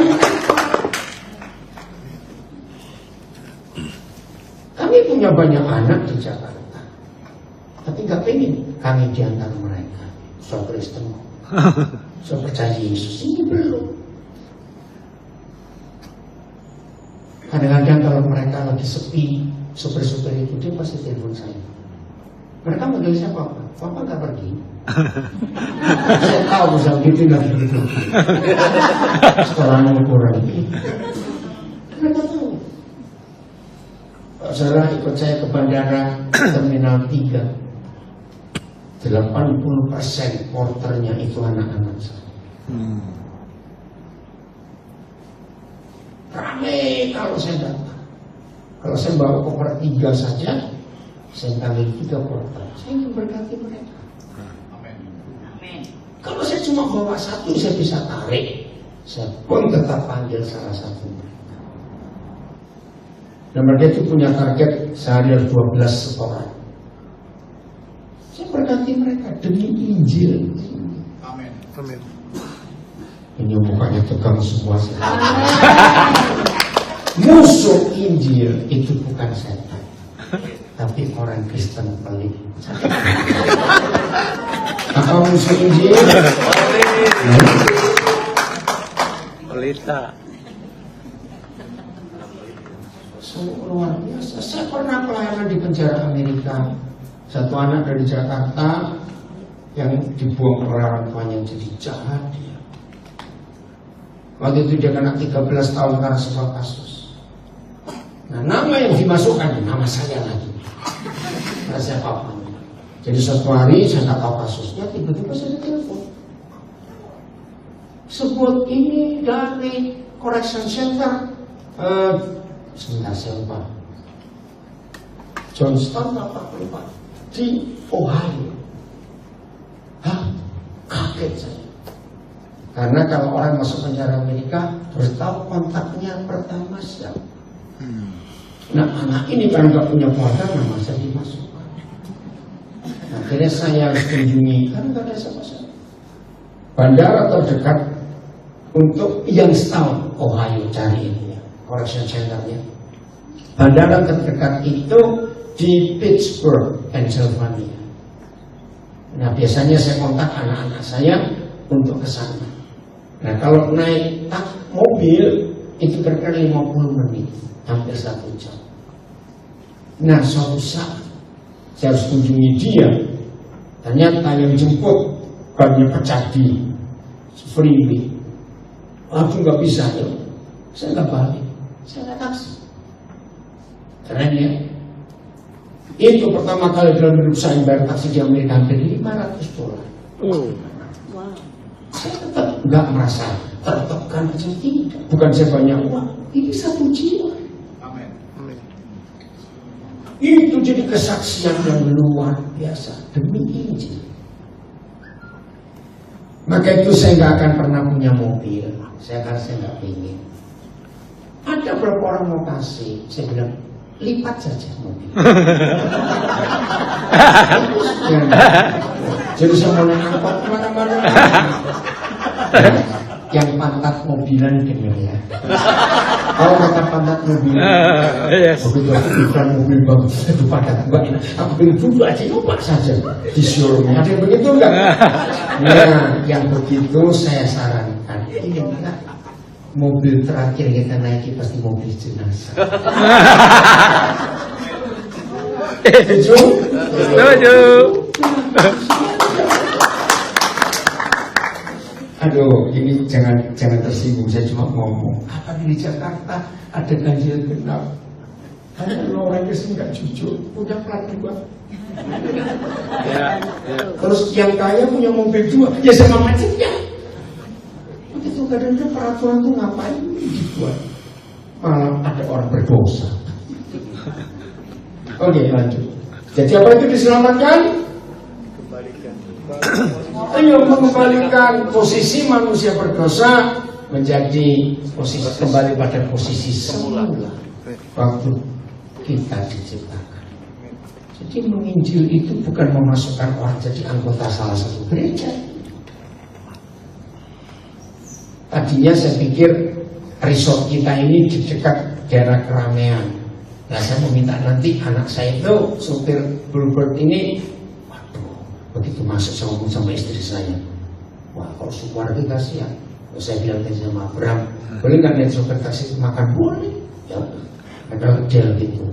Kami punya banyak anak di Jakarta, tapi nggak pengen kami diantar mereka. So Kristen, Saya percaya Yesus, ini belum. Kadang-kadang kalau mereka lagi sepi, supir-supir itu dia pasti telepon saya. Mereka manggil saya Papa, Papa nggak pergi. Saya tahu saya gitu nggak begitu. Setelah kurang, mereka tahu. Pak Sarah ikut saya ke bandara Terminal 3. 80% porternya itu anak-anak saya. Ramai kalau saya datang. Kalau saya bawa koper 3 saja, saya kali 3 porter. Saya ingin berkati mereka. Kalau saya cuma bawa 1, saya bisa tarik. Saya pun tetap panggil salah satu mereka. Dan mereka itu punya target sehari 12 setoran. Saya berkati mereka demi Injil. Amin. Ini mukanya tegang semua. Musuh Injil itu bukan setan, tapi orang Kristen pelit. Apa musuh Injil? Pelita. Luar biasa. Saya pernah pelayanan di penjara Amerika. Satu anak dari Jakarta yang dibuang oleh orang tuanya jadi jahat dia. Waktu itu dia kena 13 tahun karena sebuah kasus. Nah, nama yang dimasukkan nama saya lagi. Karena saya papa. Jadi satu hari saya nggak tahu kasusnya, tiba-tiba saya telepon. Sebut ini dari Correction Center. Sebentar saya lupa. Johnston apa lupa di Ohio. Hah? Kaget saya. Karena kalau orang masuk penjara Amerika harus tahu kontaknya pertama siapa. Nah, anak ini kan nggak punya keluarga, nama saya dimasukkan. Nah, akhirnya saya harus kunjungi, kan nggak ada siapa-siapa. Bandara terdekat untuk Youngstown, Ohio, cari ini ya, Correction Center-nya. Bandara terdekat itu di Pittsburgh, Pennsylvania. Nah, biasanya saya kontak anak-anak saya untuk ke sana. Nah, kalau naik mobil itu kira-kira 50 menit, hampir 1 jam. Nah, suatu saat saya harus kunjungi dia. Ternyata yang jemput bannya pecah di freeway. Aku nggak bisa ya, saya nggak balik, saya nggak taksi. Keren ya. Itu pertama kali dalam hidup saya bayar taksi di Amerika hampir $500. Saya tetap nggak merasa tertekan aja, tidak. Bukan saya banyak uang, ini 1 jiwa. Amin. Itu jadi kesaksian yang luar biasa demi Injil. Maka itu saya nggak akan pernah punya mobil. Saya nggak ingin. Ada beberapa orang mau kasih, saya bilang lipat saja mobil. Jadi saya mau naik angkot kemana-mana. Yang pantat mobilan dengar ya. Kalau kata pantat mobilan, begitu aku iklan mobil bagus itu padat enggak. Aku pilih dulu aja, coba saja di showroom. Ada yang begitu enggak? Nah, yang begitu saya sarankan. Ini enggak. Mobil terakhir kita naiki pasti mobil jenazah. Setuju? Setuju. Aduh, ini jangan tersinggung. Saya cuma ngomong. Apa di Jakarta ada ganjil genap? Hanya orang Kristen nggak jujur, punya plat 2. Ya. Terus yang kaya punya mobil 2, ya sama macetnya. Begitu kadang-kadang peraturan itu ngapain dibuat? Malah ada orang berdosa. Oke, lanjut. Jadi apa itu diselamatkan? Ayo mengembalikan posisi manusia berdosa menjadi posisi kembali pada posisi semula waktu kita diciptakan. Jadi menginjil itu bukan memasukkan orang jadi anggota salah satu gereja. Tadinya saya pikir resort kita ini di dekat daerah keramaian. Nah, saya meminta nanti anak saya itu supir Bluebird ini, waduh, begitu masuk sama istri saya, Wah, kalau suara kita kasihan. Saya bilang tadi sama Abraham, boleh nggak naik sopir taksi makan? Boleh. Ya, ada hotel gitu.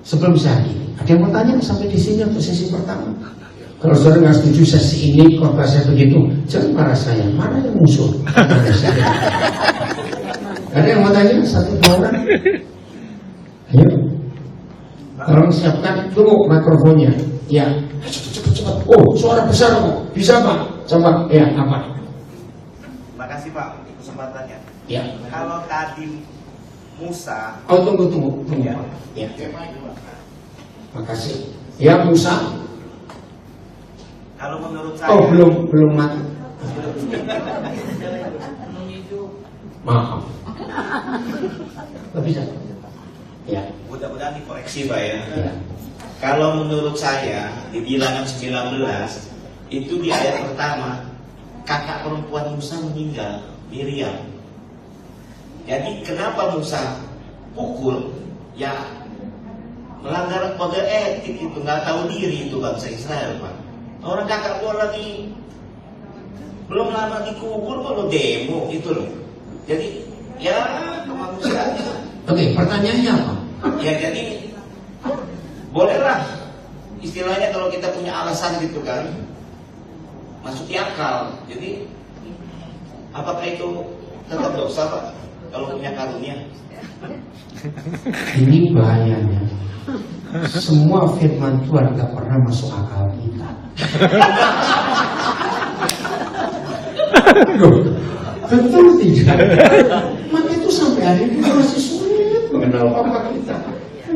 Sebelum saya ini, ada yang mau tanya sampai di sini untuk sesi pertama? Kalau saudara nggak setuju sesi ini, kalau saya begitu, jangan marah saya. Mana yang musuh? Ada yang mau tanya? 1-2 orang? Ayo. Tolong siapkan dulu mikrofonnya. Ya, cepat. Oh, suara besar kok. Bisa Pak? Coba. Ya, apa? Terima kasih Pak untuk kesempatannya. Ya. Kalau tadi Musa, Oh, tunggu. Ya. Ya. Makasih. Ya, Musa. kalau menurut saya, Oh, belum mati. Maaf. Bisa. Ya. mudah-mudahan dikoreksi Pak ya. Ya. Kalau menurut saya di Bilangan 19 itu di ayat pertama kakak perempuan Musa meninggal, Miriam. Jadi kenapa Musa pukul? Ya melanggar kode etik itu, nggak tahu diri itu bangsa Israel Pak. Orang kakak gua lagi belum lama dikubur kok lo demo itu loh. Jadi ya kemanusiaan. Oke, pertanyaannya apa? Ya jadi bolehlah istilahnya kalau kita punya alasan gitu kan, masuk di akal. Jadi apakah itu tetap dosa Pak kalau punya karunia? Ini bahayanya. Semua firman Tuhan gak pernah masuk akal kita. Betul tidak? Maka itu sampai hari ini kita masih sulit mengenal apa kita.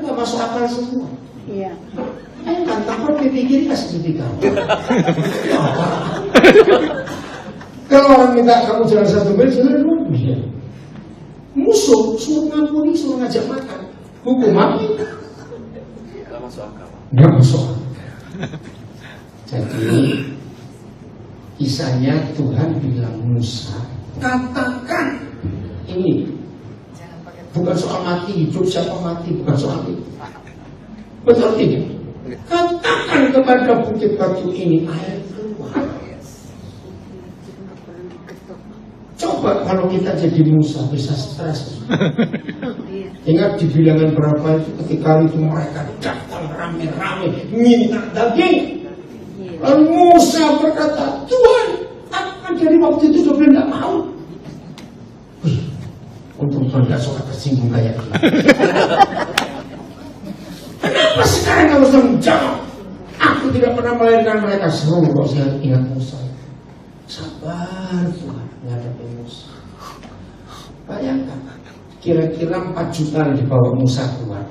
Gak masuk akal semua. Iya. Ayo tantang berpikir kasih kita. Kalau orang minta kamu jalan 1 mil, jalan 2 mil. Musuh suruh ngampuni, suruh ngajak makan. Hukum mati. Nggak masuk akal. Nggak masuk. Jadi kisahnya Tuhan bilang Musa, katakan ini bukan soal mati hidup, siapa mati, bukan soal itu. Betul tidak? Katakan kepada bukit batu ini air keluar. Coba kalau kita jadi Musa bisa stres. Ingat di Bilangan berapa itu ketika itu mereka datang rame-rame minta daging. Lalu Musa berkata, Tuhan, akan dari waktu itu sudah tidak mau. Wih, untung Tuhan gak suka tersinggung kayak gitu. Kenapa sekarang kamu sudah menjawab? Aku tidak pernah melahirkan mereka. Seru kalau saya ingat Musa. Sabar Tuhan menghadapi Musa. Bayangkan, kira-kira 4 juta yang dibawa Musa keluar.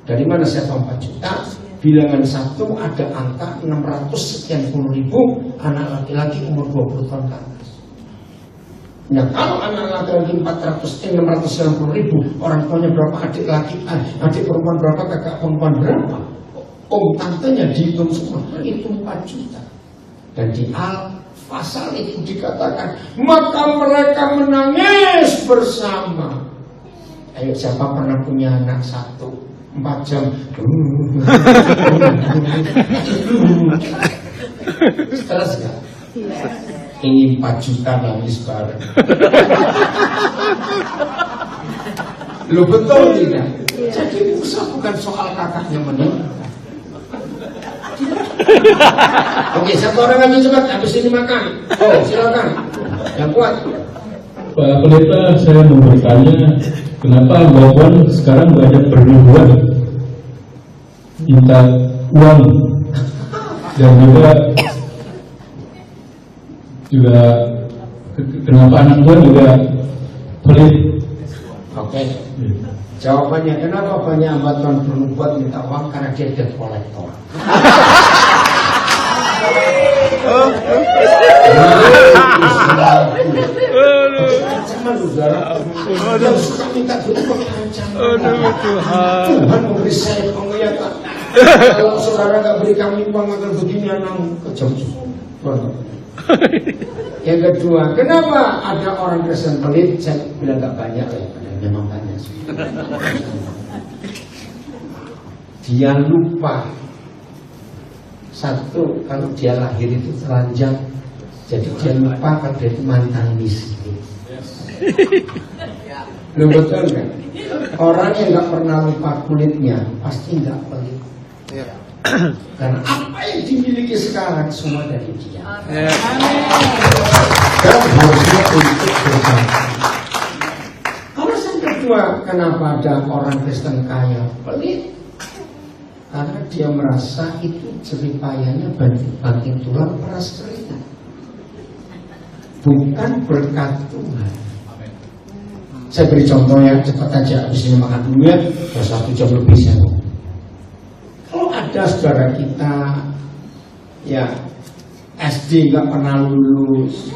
Dari mana saya tahu 4 juta? Bilangan 1 ada angka 600 sekian puluh ribu anak laki-laki umur 20 tahun ke atas. Nah kalau anak laki-laki 690 ribu, orang tuanya berapa, adik perempuan berapa, kakak perempuan berapa, om tantenya dihitung semua, itu 4 juta. Dan di pasal itu dikatakan, maka mereka menangis bersama. Ayo siapa pernah punya anak 4 jam? Stres gak? Ini 4 juta nangis bareng. Lo betul tidak? Jadi Musa bukan soal kakaknya meninggal. Oke, 1 orang aja cepat, habis ini makan. Oh, silakan. Yang kuat. Pak Pendeta, saya mau bertanya, kenapa Bobon sekarang banyak berribuan minta uang dan juga kenapa anak Tuhan juga pelit? Oke. Jawabannya kenapa banyak hamba Tuhan bernubuat minta uang, karena dia debt collector. Ancaman saudara, yang suka minta duit pakai ancaman. Tuhan memberi saya penglihatan. Kalau saudara nggak beri kami uang akan begini, anak kejam. Yang kedua, kenapa ada orang Kristen pelit? Saya bilang nggak banyak ya, memang banyak. Dia lupa. 1, kalau dia lahir itu telanjang, Jadi dia lupa kalau dia itu mantan miskin. Lo betul kan? Orang yang nggak pernah lupa kulitnya pasti nggak pelit. Karena apa yang dimiliki sekarang semua dari dia. Dan harusnya untuk berbagi. Alasan kedua, kenapa ada orang Kristen kaya pelit? Karena dia merasa itu jeripayanya banting tulang peras keringat, bukan berkat Tuhan. Saya beri contoh ya, cepat aja, habis ini makan dulu ya, udah 1 jam lebih saya ngomong. Kalau ada saudara kita, ya SD nggak pernah lulus,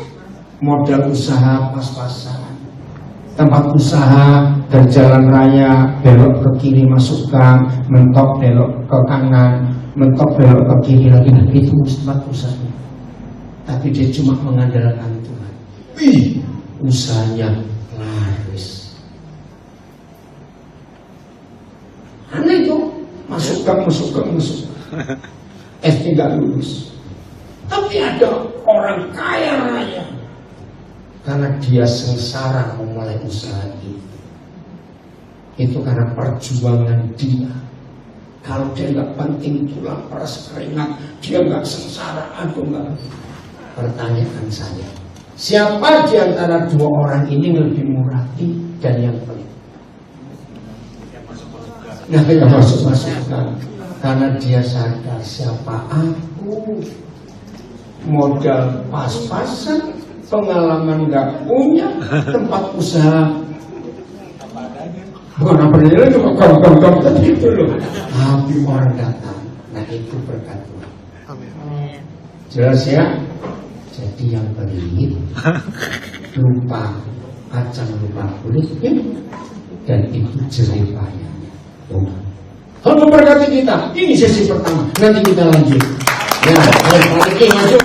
modal usaha pas-pasan, tempat usaha dari jalan raya belok ke kiri masuk gang, mentok belok ke kanan, mentok belok ke kiri lagi, nah itu tempat usahanya. Tapi dia cuma mengandalkan Tuhan. Wih, usahanya laris. Aneh itu, masuk gang. SD nggak lulus. Tapi ada orang kaya raya karena dia sengsara memulai usaha itu karena perjuangan dia. Kalau dia nggak banting tulang peras keringat, dia nggak sengsara. Aduh nggak. Pertanyaan saya, siapa di antara dua orang ini lebih murati dan yang pelit? Nah, yang masuk-masukkan. Karena dia sadar siapa aku, modal pas-pasan, pengalaman nggak punya, tempat usaha bukan apa ini cuma gom tadi itu loh. Tapi orang datang, nah itu berkat Tuhan. Jelas ya. Jadi yang pelit lupa kacang, lupa kulitnya, dan itu jeripayanya Tuhan. Kalau memberkati kita, ini sesi pertama. Nanti kita lanjut. Ya, maju.